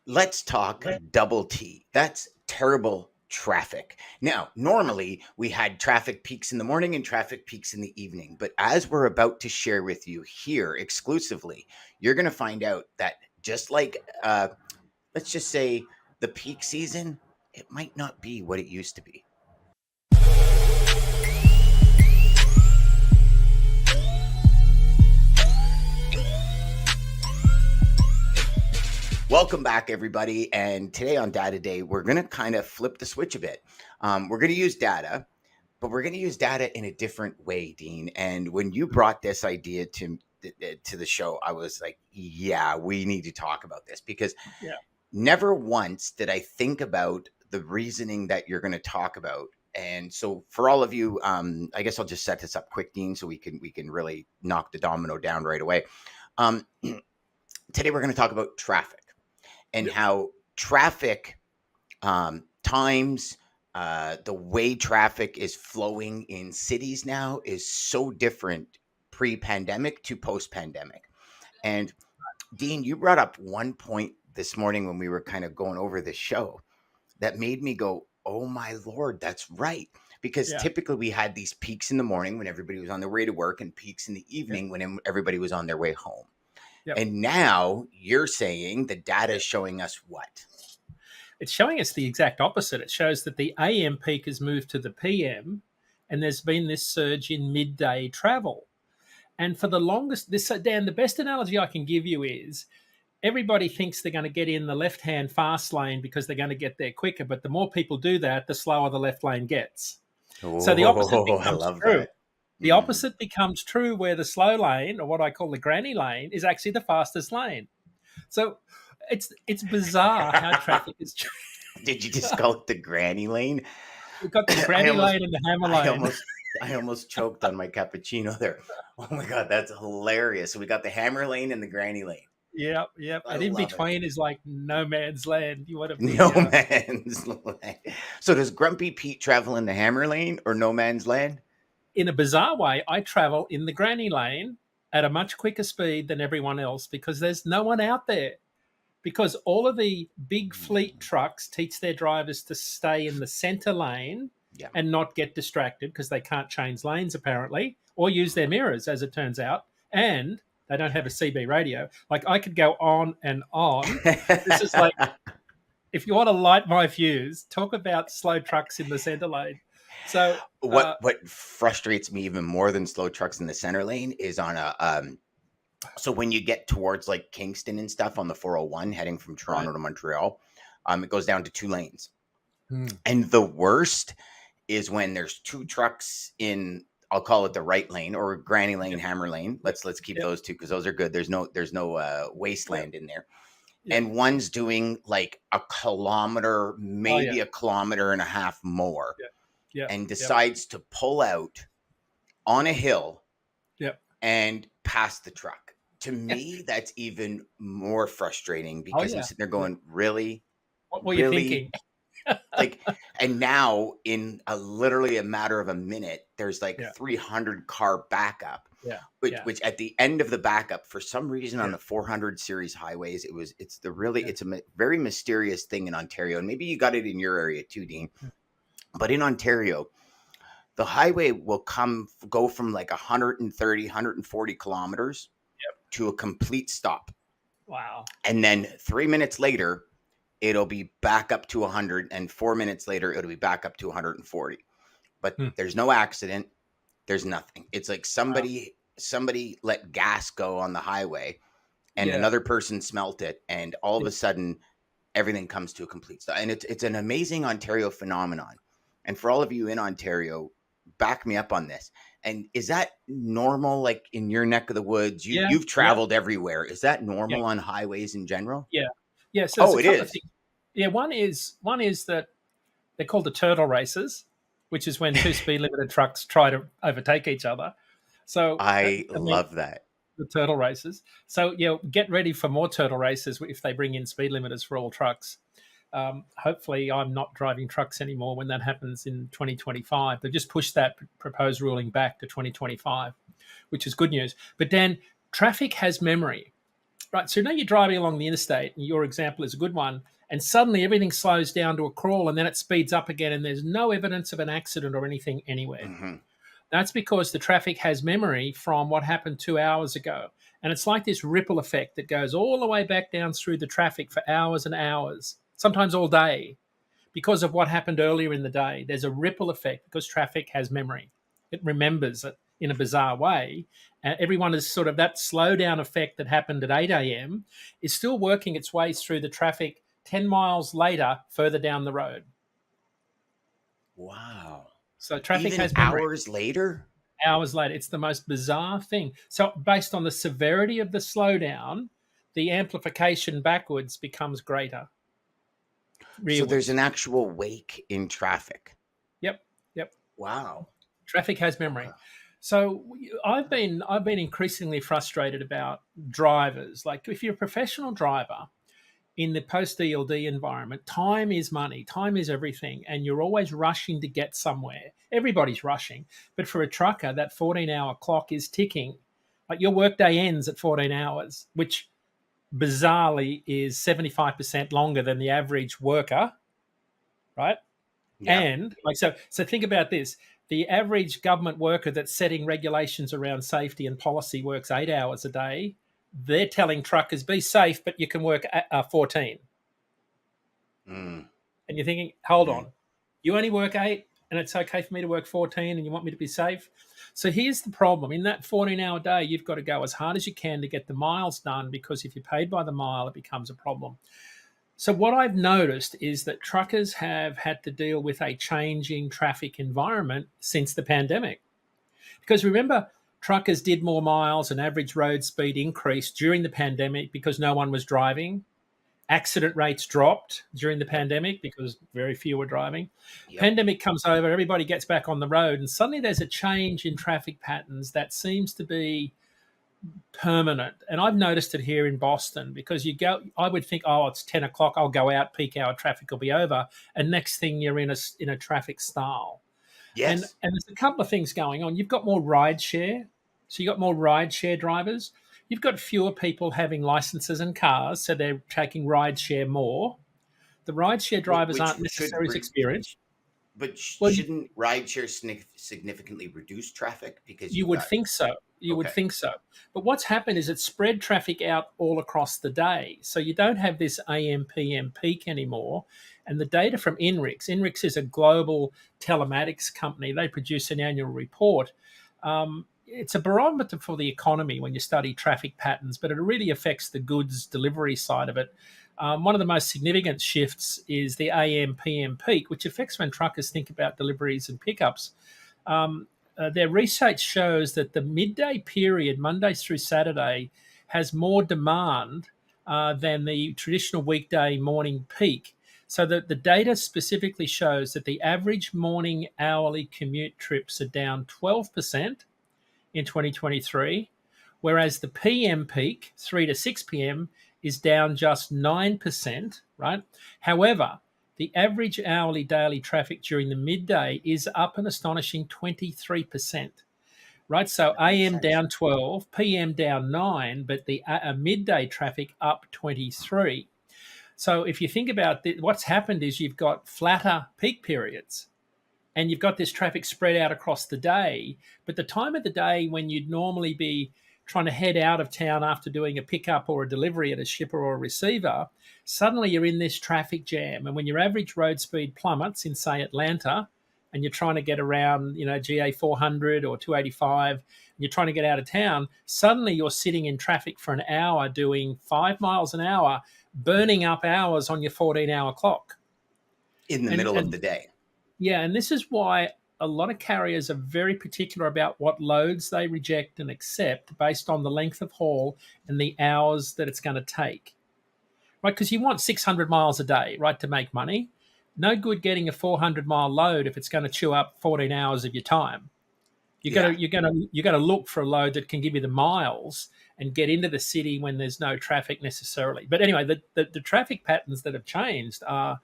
Let's talk double T. That's terrible traffic. Now, normally we had traffic peaks in the morning and traffic peaks in the evening, but as we're about to share with you here exclusively, you're going to find out that just like, let's just say, the peak season, it might not be what it used to be. Welcome back, everybody. And today on Data Day, we're going to kind of flip the switch a bit. We're going to use data, but we're going to use data in a different way, Dean. And when you brought this idea to the show, I was like, yeah, we need to talk about this because never once did I think about the reasoning that you're going to talk about. And so for all of you, I guess I'll just set this up quick, Dean, so we can really knock the domino down right away. Today, we're going to talk about traffic. And how traffic times, the way traffic is flowing in cities now is so different pre-pandemic to post-pandemic. And Dean, you brought up one point this morning when we were kind of going over this show that made me go, oh my Lord, that's right. Because typically we had these peaks in the morning when everybody was on their way to work and peaks in the evening when everybody was on their way home. Yep. And now you're saying the data is showing us what? It's showing us the exact opposite. It shows that the AM peak has moved to the PM, and there's been this surge in midday travel. And for the longest, Dan, the best analogy I can give you is everybody thinks they're going to get in the left-hand fast lane because they're going to get there quicker. But the more people do that, the slower the left lane gets. So the opposite becomes true. That. The opposite becomes true where the slow lane, or what I call the granny lane, is actually the fastest lane. So it's bizarre how traffic is changing. Did you just call it the granny lane? We've got the granny lane and the hammer lane. I almost choked on my cappuccino there. Oh my God, that's hilarious. So we got the hammer lane and the granny lane. Yep. And in between is like no man's land. You want to be no man's land. So does Grumpy Pete travel in the hammer lane or no man's land? In a bizarre way, I travel in the granny lane at a much quicker speed than everyone else because there's no one out there. Because all of the big fleet trucks teach their drivers to stay in the center lane and not get distracted because they can't change lanes apparently or use their mirrors, as it turns out. And they don't have a CB radio. Like I could go on and on. This is like, if you want to light my fuse, talk about slow trucks in the center lane. So what frustrates me even more than slow trucks in the center lane is on so when you get towards like Kingston and stuff on the 401 heading from Toronto to Montreal, it goes down to 2 lanes. And the worst is when there's 2 trucks in, I'll call it the right lane or granny lane, hammer lane. Let's keep those 2 because those are good. There's no wasteland in there. And one's doing like a kilometer, maybe a kilometer and a half more. And decides to pull out on a hill and pass the truck. To me, that's even more frustrating because I'm sitting there going, really? What were you thinking? And now in literally a matter of a minute, there's like 300 car backup, which at the end of the backup, for some reason on the 400 series highways, it's a very mysterious thing in Ontario. And maybe you got it in your area too, Dean. But in Ontario, the highway will go from like 130, 140 kilometers to a complete stop. Wow. And then 3 minutes later, it'll be back up to 100. And 4 minutes later, it'll be back up to 140. But there's no accident. There's nothing. It's like somebody let gas go on the highway and another person smelt it. And all of a sudden, everything comes to a complete stop. And it's an amazing Ontario phenomenon. And for all of you in Ontario, back me up on this. And is that normal, like in your neck of the woods? You've traveled everywhere. Is that normal on highways in general? Yeah. So it is. Yeah, one is that they're called the turtle races, which is when 2 speed limited trucks try to overtake each other. So I love that. The turtle races. So get ready for more turtle races if they bring in speed limiters for all trucks. Hopefully I'm not driving trucks anymore when that happens in 2025. They've just pushed that proposed ruling back to 2025, which is good news. But Dan, traffic has memory. right. So now you're driving along the interstate, and your example is a good one. And suddenly everything slows down to a crawl, and then it speeds up again, and there's no evidence of an accident or anything anywhere. Hmm. That's because the traffic has memory from what happened 2 hours ago. And it's like this ripple effect that goes all the way back down through the traffic for hours and hours, sometimes all day, because of what happened earlier in the day. There's a ripple effect because traffic has memory. It remembers it in a bizarre way. Everyone is sort of that slowdown effect that happened at 8 a.m. is still working its way through the traffic 10 miles later, further down the road. Wow. So traffic Even has memory. hours later? Hours later. It's the most bizarre thing. So, based on the severity of the slowdown, the amplification backwards becomes greater. So Rearwards. there's an actual wake in traffic. Yep. Yep. Wow. Traffic has memory. So I've been increasingly frustrated about drivers. Like, if you're a professional driver in the post ELD environment, time is money, time is everything, and you're always rushing to get somewhere. Everybody's rushing, but for a trucker, that 14-hour clock is ticking. Like, your workday ends at 14 hours, which bizarrely is 75% longer than the average worker, right? Yeah. And like, so think about this. The average government worker that's setting regulations around safety and policy works 8 hours a day. They're telling truckers, be safe, but you can work 14. Mm. And you're thinking, hold on, you only work 8 and it's okay for me to work 14 and you want me to be safe? So here's the problem. In that 14-hour day, you've got to go as hard as you can to get the miles done, because if you're paid by the mile, it becomes a problem. So what I've noticed is that truckers have had to deal with a changing traffic environment since the pandemic. Because remember, truckers did more miles and average road speed increased during the pandemic because no one was driving. Accident rates dropped during the pandemic because very few were driving. Yep. Pandemic comes over, everybody gets back on the road, and suddenly there's a change in traffic patterns that seems to be permanent. And I've noticed it here in Boston, because I would think, oh, it's 10 o'clock, I'll go out, peak hour traffic will be over. And next thing you're in a traffic style. Yes. And there's a couple of things going on. You've got more ride share. So you've got more ride share drivers. You've got fewer people having licenses and cars, so they're taking ride share more. The ride share drivers aren't necessarily as experienced. But Well, shouldn't rideshare significantly reduce traffic? Because you would think so. You would think so. But what's happened is it's spread traffic out all across the day. So you don't have this AM, PM peak anymore. And the data from INRIX is a global telematics company. They produce an annual report. It's a barometer for the economy when you study traffic patterns, but it really affects the goods delivery side of it. One of the most significant shifts is the AM, PM peak, which affects when truckers think about deliveries and pickups. Their research shows that the midday period, Monday through Saturday, has more demand than the traditional weekday morning peak. So the data specifically shows that the average morning hourly commute trips are down 12% in 2023, whereas the PM peak, 3 to 6 p.m., is down just 9%, right? However, the average hourly daily traffic during the midday is up an astonishing 23%, right? So AM down 12, PM down 9, but the midday traffic up 23. So if you think about what's happened is you've got flatter peak periods, and you've got this traffic spread out across the day. But the time of the day when you'd normally be trying to head out of town after doing a pickup or a delivery at a shipper or a receiver, suddenly you're in this traffic jam. And when your average road speed plummets in, say, Atlanta, and you're trying to get around, GA 400 or 285, and you're trying to get out of town, suddenly you're sitting in traffic for an hour doing 5 miles an hour, burning up hours on your 14-hour clock. In the middle of the day. Yeah, and this is why a lot of carriers are very particular about what loads they reject and accept based on the length of haul and the hours that it's going to take, right? Because you want 600 miles a day, right, to make money. No good getting a 400-mile load if it's going to chew up 14 hours of your time. You're going to look for a load that can give you the miles and get into the city when there's no traffic necessarily. But anyway, the traffic patterns that have changed are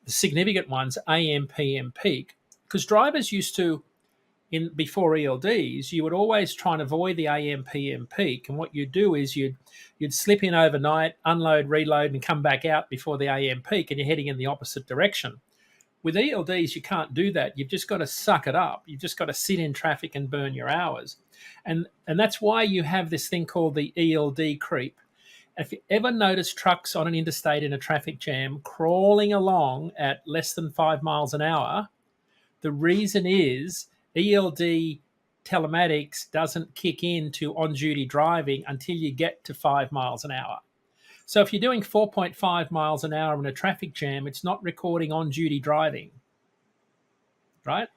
the significant ones, AM, PM peak, because drivers used to in before ELDs, you would always try and avoid the AM PM peak, and what you'd do is you'd slip in overnight, unload, reload, and come back out before the AM peak, and you're heading in the opposite direction. With ELDs, you can't do that. You've just got to suck it up. You've just got to sit in traffic and burn your hours, and that's why you have this thing called the ELD creep. If you ever notice trucks on an interstate in a traffic jam crawling along at less than 5 miles an hour, the reason is ELD telematics doesn't kick into on duty driving until you get to 5 miles an hour. So if you're doing 4.5 miles an hour in a traffic jam, it's not recording on duty driving, right?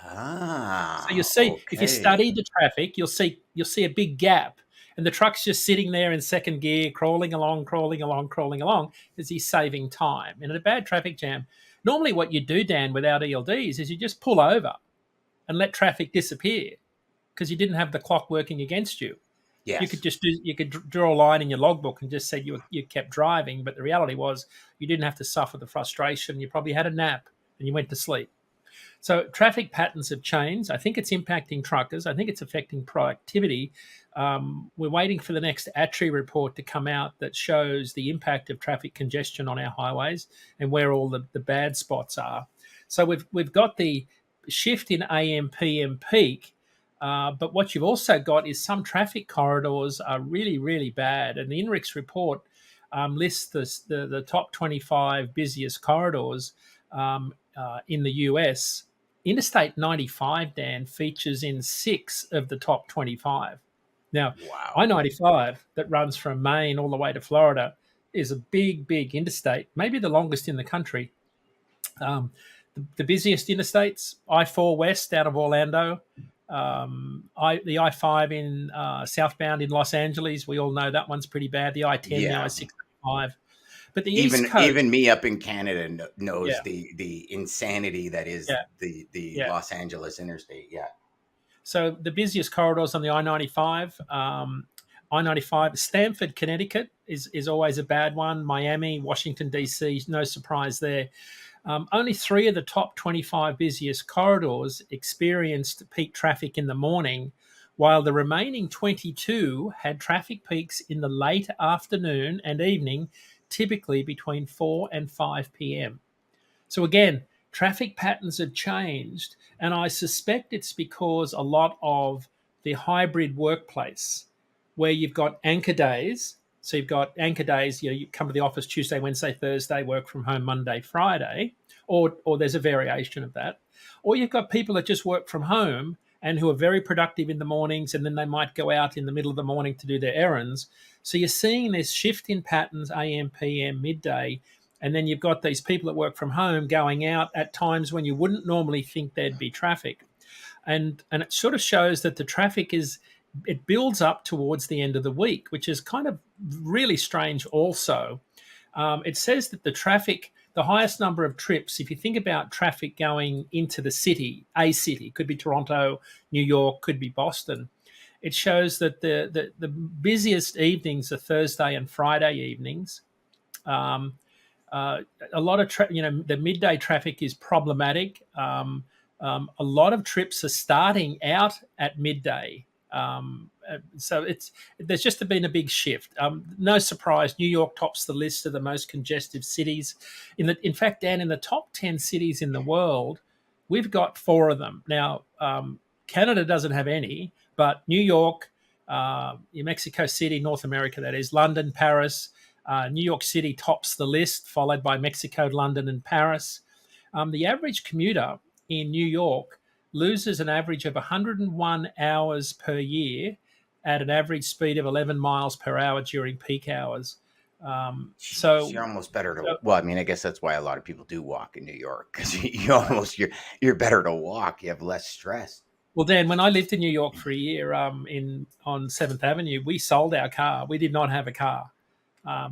So you'll see, if you Okay. study the traffic, you'll see a big gap, and the truck's just sitting there in second gear, crawling along, crawling along, crawling along, as he's saving time. And in a bad traffic jam, normally what you do, Dan, without ELDs, is you just pull over and let traffic disappear because you didn't have the clock working against you. You could Yes. just draw a line in your logbook and just say you kept driving, but the reality was you didn't have to suffer the frustration. You probably had a nap and you went to sleep. So traffic patterns have changed. I think it's impacting truckers. I think it's affecting productivity. We're waiting for the next ATRI report to come out that shows the impact of traffic congestion on our highways and where all the bad spots are. So we've got the shift in AM PM peak, but what you've also got is some traffic corridors are really, really bad. And the INRIX report lists the top 25 busiest corridors in the US. Interstate 95, Dan, features in 6 of the top 25. Now, I Wow. 95 that runs from Maine all the way to Florida is a big, big interstate, maybe the longest in the country. Um, the busiest interstates, I-4 West out of Orlando, the I-5 in southbound in Los Angeles. We all know that one's pretty bad. The I-10, the Yeah. I-65. But the East Even Coast, me up in Canada knows yeah, the insanity that is yeah, the yeah. Los Angeles interstate. Yeah. So the busiest corridors on the I-95, I-95, Stamford, Connecticut is always a bad one. Miami, Washington, D.C., no surprise there. Only 3 of the top 25 busiest corridors experienced peak traffic in the morning, while the remaining 22 had traffic peaks in the late afternoon and evening, typically between 4 and 5 p.m. So again, traffic patterns have changed, and I suspect it's because a lot of the hybrid workplace, where you've got anchor days. So you've got anchor days. You come to the office Tuesday, Wednesday, Thursday, work from home Monday, Friday, or there's a variation of that. Or you've got people that just work from home and who are very productive in the mornings, and then they might go out in the middle of the morning to do their errands. So you're seeing this shift in patterns, AM, PM, midday, and then you've got these people that work from home going out at times when you wouldn't normally think there'd be traffic. And it sort of shows that the traffic is, it builds up towards the end of the week, which is kind of really strange also. It says that the highest number of trips, if you think about traffic going into the city, a city, could be Toronto, New York, could be Boston, it shows that the busiest evenings are Thursday and Friday evenings. Um, a lot of the midday traffic is problematic. A lot of trips are starting out at midday. So there's just been a big shift. No surprise, New York tops the list of the most congested cities. In fact, Dan, in the top 10 cities in the world, we've got 4 of them now. Canada doesn't have any, but New York, Mexico City, North America, that is, London, Paris, New York City tops the list, followed by Mexico, London, and Paris. The average commuter in New York loses an average of 101 hours per year at an average speed of 11 miles per hour during peak hours. Jeez, you're almost better to. Well, I mean, I guess that's why a lot of people do walk in New York because you're better to walk. You have less stress. Well, Dan, when I lived in New York for a year, on Seventh Avenue, we sold our car. We did not have a car.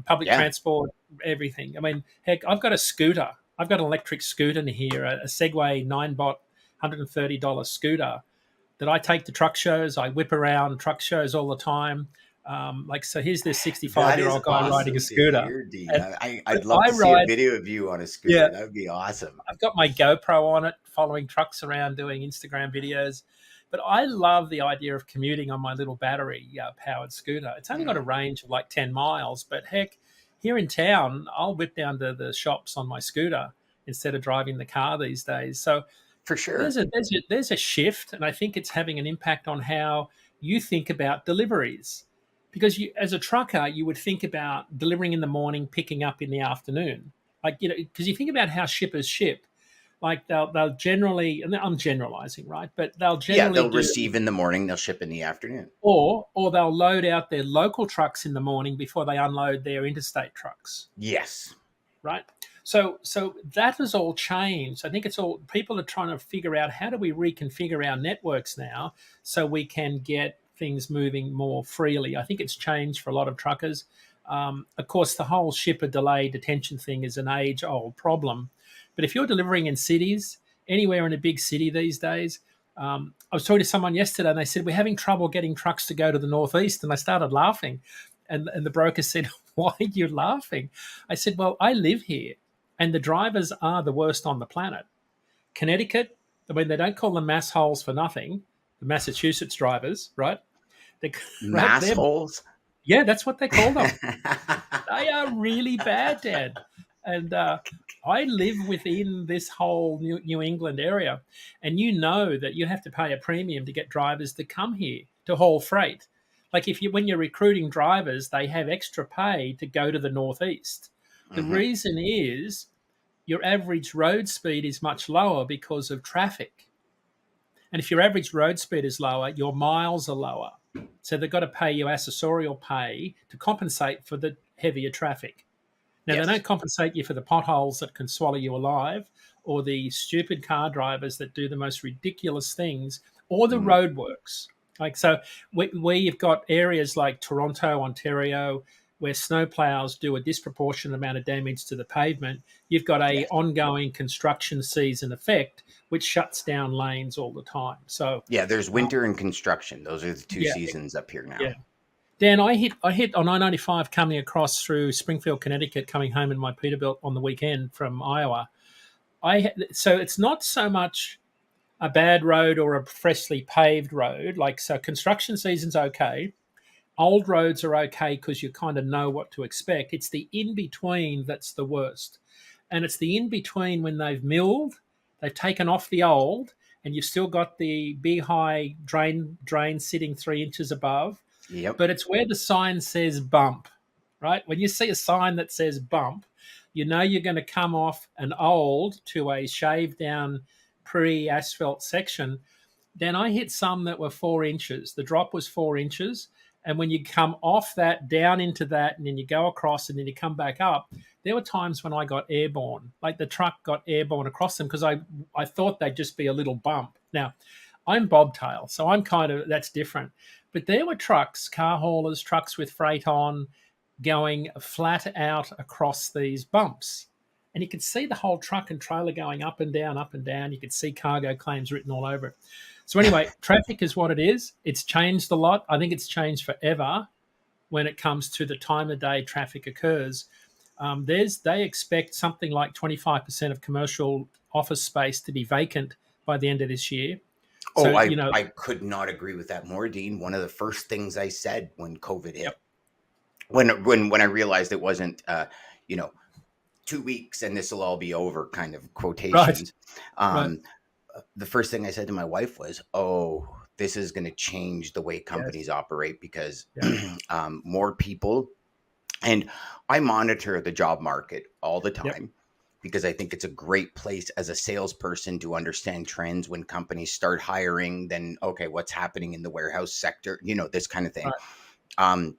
Public Yeah. transport, everything. I mean, heck, I've got a scooter. I've got an electric scooter here, a Segway 9-bot, $130 scooter that I take to truck shows. I whip around truck shows all the time. Like, so here's this That is 65-year-old guy riding a awesome to scooter, hear, Dean. and I'd love I to see a ride. video of you on a scooter. Yeah, That would be awesome. I've got my GoPro on it, following trucks around, doing Instagram videos. But I love the idea of commuting on my little battery powered scooter. It's only got a Mm, range of like 10 miles, but heck, here in town, I'll whip down to the shops on my scooter instead of driving the car these days. So for sure. there's a shift, and I think it's having an impact on how you think about deliveries. Because you, as a trucker, you would think about delivering in the morning, picking up in the afternoon. Like, you know, because you think about how shippers ship, like they'll generally, and I'm generalizing, right? But they'll Yeah, generally they'll do, receive in the morning, they'll ship in the afternoon. or they'll load out their local trucks in the morning before they unload their interstate trucks, Yes. right? So that has all changed. I think it's all, people are trying to figure out, how do we reconfigure our networks now so we can get things moving more freely. I think it's changed for a lot of truckers. Of course, the whole shipper delay detention thing is an age-old problem. But if you're delivering in cities, anywhere in a big city these days, I was talking to someone yesterday and they said, we're having trouble getting trucks to go to the Northeast. And I started laughing. And the broker said, why are you laughing? I said, well, I live here and the drivers are the worst on the planet. Connecticut, I mean, they don't call them mass holes for nothing. The Massachusetts drivers, right? They, right? Mass holes. Yeah, that's what they call them. They are really bad, Dad. And I live within this whole New England area, and you know that you have to pay a premium to get drivers to come here to haul freight. Like, if you, when you're recruiting drivers, they have extra pay to go to the Northeast. The Hmm. reason is your average road speed is much lower because of traffic. And if your average road speed is lower, your miles are lower. So they've got to pay you accessorial pay to compensate for the heavier traffic. Now, they Yes. don't compensate you for the potholes that can swallow you alive, or the stupid car drivers that do the most ridiculous things, or the Mhm. roadworks. Like, so we've got areas like Toronto, Ontario, where snowplows do a disproportionate amount of damage to the pavement. You've got a Yes. ongoing construction season effect, which shuts down lanes all the time. So, Yeah, there's uh, winter and construction. Those are the two yeah, seasons up here now. yeah. Dan, I hit on I-95 coming across through Springfield, Connecticut, coming home in my Peterbilt on the weekend from Iowa. So it's not so much a bad road or a freshly paved road. Like, so construction season's okay. Old roads are okay because you kind of know what to expect. It's the in between that's the worst. And it's the in between when they've milled, they've taken off the old, and you've still got the big high drain sitting 3 inches above, Yep. but it's where the sign says bump, right? When you see a sign that says bump, you know you're going to come off an old to a shaved down pre asphalt section. Then I hit some that were 4 inches. The drop was 4 inches. And when you come off that, down into that, and then you go across and then you come back up, there were times when I got airborne. Like, the truck got airborne across them because I thought they'd just be a little bump. Now, I'm bobtail, so I'm kind of, that's different. But there were trucks, car haulers, trucks with freight on, going flat out across these bumps. And you could see the whole truck and trailer going up and down, up and down. You could see cargo claims written all over it. So anyway, traffic is what it is. It's changed a lot. I think it's changed forever when it comes to the time of day traffic occurs. They expect something like 25% of commercial office space to be vacant by the end of this year. So, Oh, you know, I could not agree with that more, Dean. One of the first things I said when COVID yep, hit, when I realized it wasn't, you know, 2 weeks and this will all be over, kind of right, quotations. right, Um, the first thing I said to my wife was, "Oh, this is going to change the way yes, companies operate because yeah, more people." And I monitor the job market all the yep, time because I think it's a great place as a salesperson to understand trends when companies start hiring. Then, okay, what's happening in the warehouse sector? You know, this kind of thing. right, Um,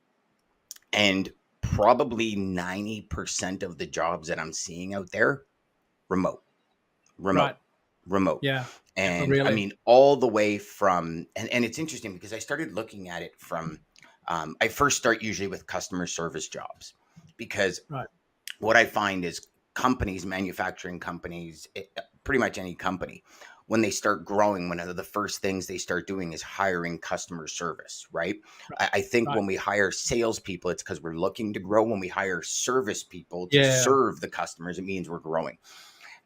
and probably 90% of the jobs that I'm seeing out there, remote, remote, right, remote. yeah, yeah, And I really, mean, all the way from, and it's interesting because I started looking at it from, I first start usually with customer service jobs because right, what I find is companies, manufacturing companies, pretty much any company, when they start growing, one of the first things they start doing is hiring customer service, right? I think Right. when we hire salespeople, it's because we're looking to grow. When we hire service people to Yeah. serve the customers, it means we're growing.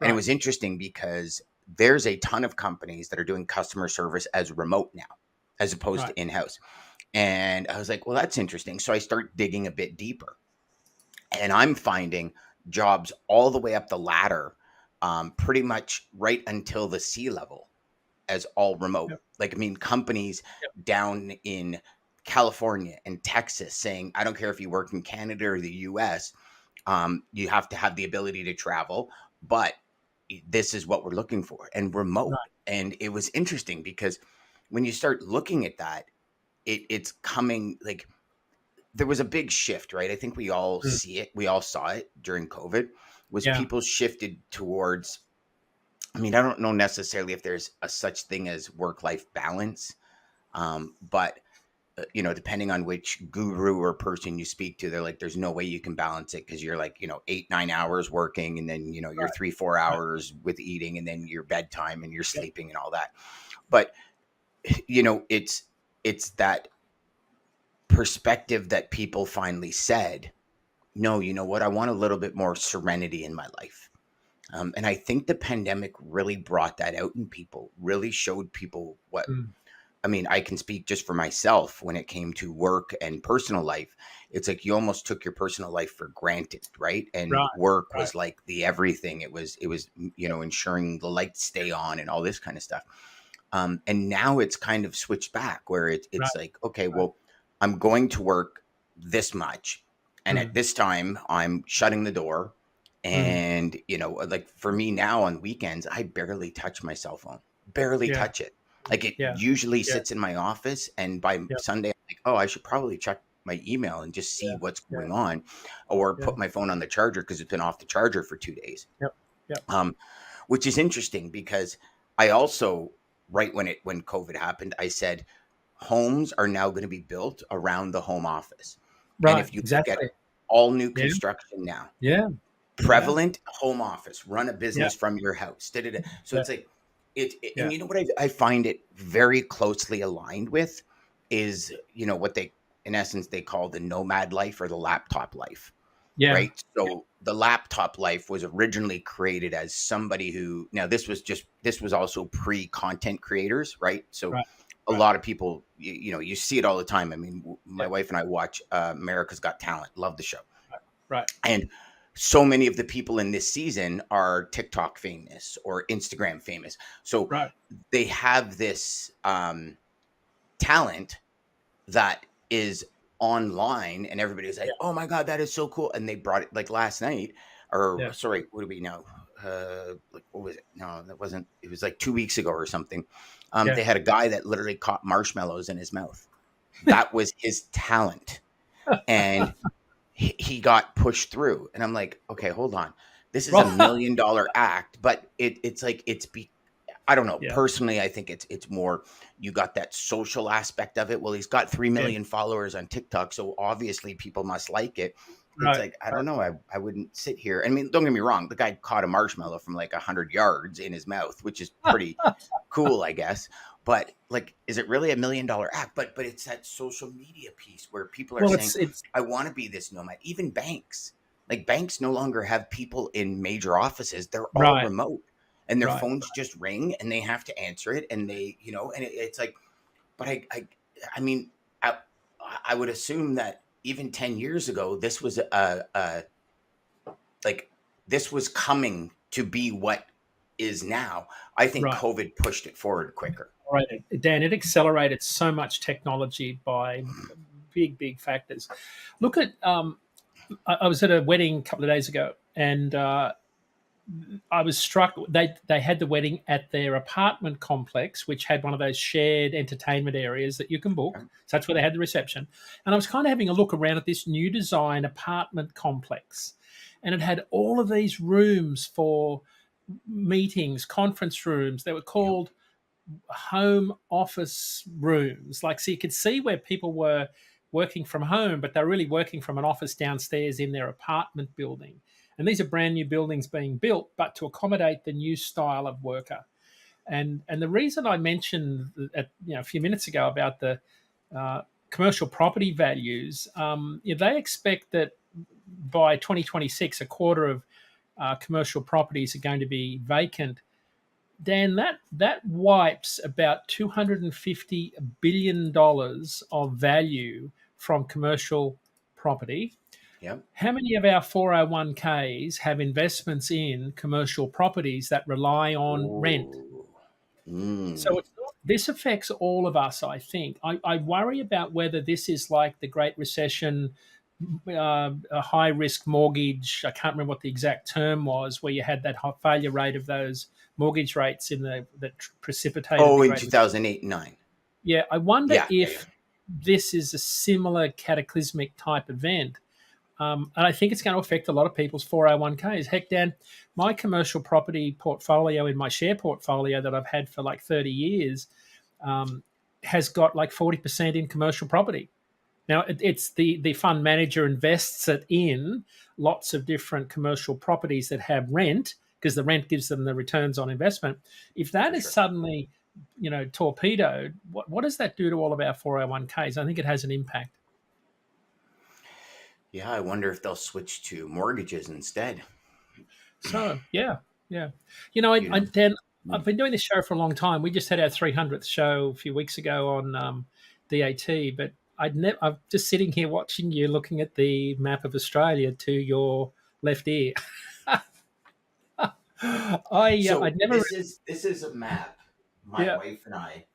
And it Right. was interesting because there's a ton of companies that are doing customer service as remote now, as opposed Right. to in-house. And I was like, well, that's interesting. So I start digging a bit deeper, and I'm finding jobs all the way up the ladder, pretty much right until the sea level, as all remote. Yep. Like, I mean, companies Yep. down in California and Texas saying, I don't care if you work in Canada or the US, you have to have the ability to travel, but this is what we're looking for, and remote. Right. And it was interesting because when you start looking at that, it's coming like there was a big shift, right? I think we all Mm. see it. We all saw it during COVID. Was Yeah. people shifted towards, I mean, I don't know necessarily if there's a such thing as work-life balance, but depending on which guru or person you speak to, they're like, there's no way you can balance it because you're like, 8, 9 hours working, and then you're Right. 3, 4 Right. hours with eating, and then your bedtime and you're Yep. sleeping and all that. But it's that perspective that people finally said, no, you know what? I want a little bit more serenity in my life. And I think the pandemic really brought that out in people, really showed people what, Mm. I mean, I can speak just for myself when it came to work and personal life. It's like you almost took your personal life for granted, right? And Right. work Right. was like the everything. It was ensuring the lights stay on and all this kind of stuff. And now it's kind of switched back where Right. it's like, okay, Right. well, I'm going to work this much. And at Mm. this time, I'm shutting the door. Mm. And, like for me now on weekends, I barely touch my cell phone, barely Yeah. touch it. Like it Yeah. usually Yeah. sits in my office. And by Yep. Sunday, I'm like, oh, I should probably check my email and just see Yeah. what's Yeah. going on, or Yeah. put my phone on the charger because it's been off the charger for 2 days. Yep. Yep. Um, which is interesting because I also, right when COVID happened, I said homes are now going to be built around the home office. And Right. if you look at Exactly. all new Yeah. construction now, Yeah. Yeah. prevalent home office, run a Yeah. business from your house. Da, da, da. So Yeah. it's like Yeah. and you know what I find it very closely aligned with is what they, in essence, they call the nomad life or the laptop life, Yeah. right? So the laptop life was originally created as somebody who, now this was also pre-content creators, right? So Right. a Right. lot of people, you see it all the time. I mean, my Yeah. wife and I watch America's Got Talent, love the show. Right. And so many of the people in this season are TikTok famous or Instagram famous. So Right. they have this talent that is online, and everybody's like, Yeah. oh my God, that is so cool. And they brought it like last night, or Yeah. sorry, what do we know? Like, what was it? No, that wasn't, it was like 2 weeks ago or something. Yeah. They had a guy that literally caught marshmallows in his mouth. That was his talent. And he got pushed through, and I'm like, okay, hold on, this is a Right. $1 million act, but it's like I don't know, Yeah. personally I think it's more, you got that social aspect of it. Well, he's got 3 Yeah. million followers on TikTok, so obviously people must like it. It's Right. like, I Right. don't know, I wouldn't sit here, I mean, don't get me wrong, the guy caught a marshmallow from like 100 yards in his mouth, which is pretty cool, I guess. But like, is it really $1 million act? But it's that social media piece where people are Well, saying, it's I want to be this nomad. Even banks, like banks no longer have people in major offices. They're all right. remote, and their Right. phones just ring and they have to answer it. And they, and it's like, but I mean, I would assume that even 10 years ago, this was like, this was coming to be what is now. I think Right. COVID pushed it forward quicker. Right. Dan, it accelerated so much technology by big, big factors. Look at I was at a wedding a couple of days ago, and I was struck. They had the wedding at their apartment complex, which had one of those shared entertainment areas that you can book. Okay. So that's where they had the reception. And I was kind of having a look around at this new design apartment complex, and it had all of these rooms for meetings, conference rooms. They were Yeah. called home office rooms. Like, so you could see where people were working from home, but they're really working from an office downstairs in their apartment building. And these are brand new buildings being built, but to accommodate the new style of worker. And the reason I mentioned a few minutes ago about the commercial property values, they expect that by 2026, a quarter of commercial properties are going to be vacant. Dan, that wipes about $250 billion of value from commercial property. Yep. How many of our 401ks have investments in commercial properties that rely on rent? Ooh. Mm. So this affects all of us, I think. I worry about whether this is like the Great Recession, a high risk mortgage. I can't remember what the exact term was, where you had that high failure rate of those mortgage rates that precipitated Oh, the in Great Recession. 2008 and 9. Yeah, I wonder Yeah, yeah, yeah. if this is a similar cataclysmic type event. And I think it's going to affect a lot of people's 401ks. Heck, Dan, my commercial property portfolio in my share portfolio that I've had for like 30 years has got like 40% in commercial property. Now, it's the fund manager invests it in lots of different commercial properties that have rent because the rent gives them the returns on investment. If that For is sure. suddenly, torpedoed, what does that do to all of our 401ks? I think it has an impact. Yeah, I wonder if they'll switch to mortgages instead. So yeah, yeah. You know. Dan, I've Mm. been doing this show for a long time. We just had our 300th show a few weeks ago on DAT, but I'm just sitting here watching you looking at the map of Australia to your left ear. So I'd never. this is a map my Yeah, wife and I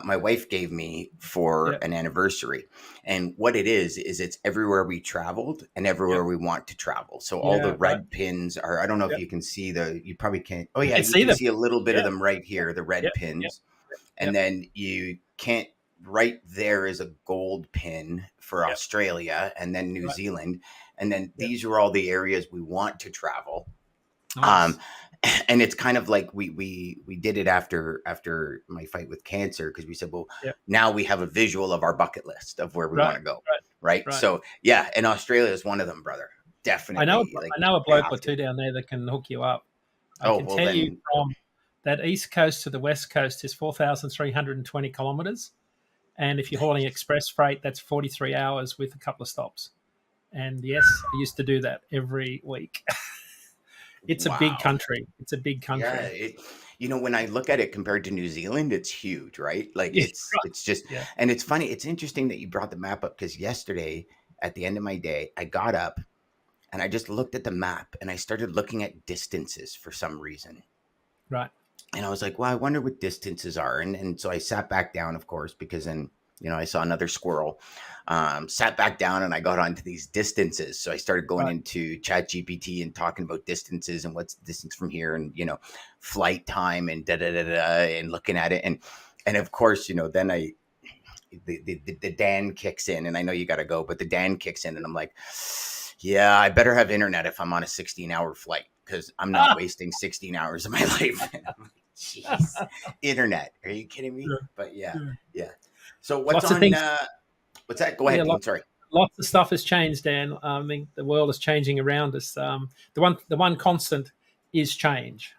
my wife gave me for yeah, an anniversary. And what it is it's everywhere we traveled and yeah, everywhere we want to travel. So all the yeah. Right. red pins are, I don't know if Yeah, you can see you probably can't. Oh, you yeah, can you see can them. see a little bit of Yeah, them right here, the yeah, red yeah, pins. yeah, And then you can't, right there is a gold pin for yeah. Australia and then New Right. Zealand. And then Yeah. these are all the areas we want to travel. Um, Nice. and it's kind of like we did it after my fight with cancer because we said, well, Yeah. now we have a visual of our bucket list of where we want Right. to go, Right. right? Right. So yeah, and Australia is one of them, brother. I know. Definitely, like I know a bloke or have to. two down there that can hook you up. I Oh can well, tell you then from that east coast to the west coast is 4,320 kilometers. And if you're hauling nice. express freight, that's 43 hours with a couple of stops. And yes, I used to do that every week. It's a big Wow. country. It's a big Yeah, country. when I look at it compared to New Zealand, it's huge, right? Like Yeah. it's just, Yeah. and it's funny. It's interesting that you brought the map up because yesterday at the end of my day, I got up and I just looked at the map and I started looking at distances for some reason. Right. And I was like, well, I wonder what distances are. And so I sat back down, of course, because then, I saw another squirrel. Sat back down and I got onto these distances. So I started going Right. into Chat GPT and talking about distances and what's the distance from here and, flight time and da da da da and looking at it. And of course, then the Dan kicks in and I know you got to go, but the Dan kicks in and I'm like, yeah, I better have internet if I'm on a 16-hour flight because I'm not Ah! wasting 16 hours of my life. And I'm like, jeez, internet. Are you kidding me? Yeah. But yeah, Yeah. yeah. So what's Lots of on, things. what's that? Go Yeah. ahead, Dean. Sorry. Lots of stuff has changed, Dan. I mean, the world is changing around us. The one constant is change.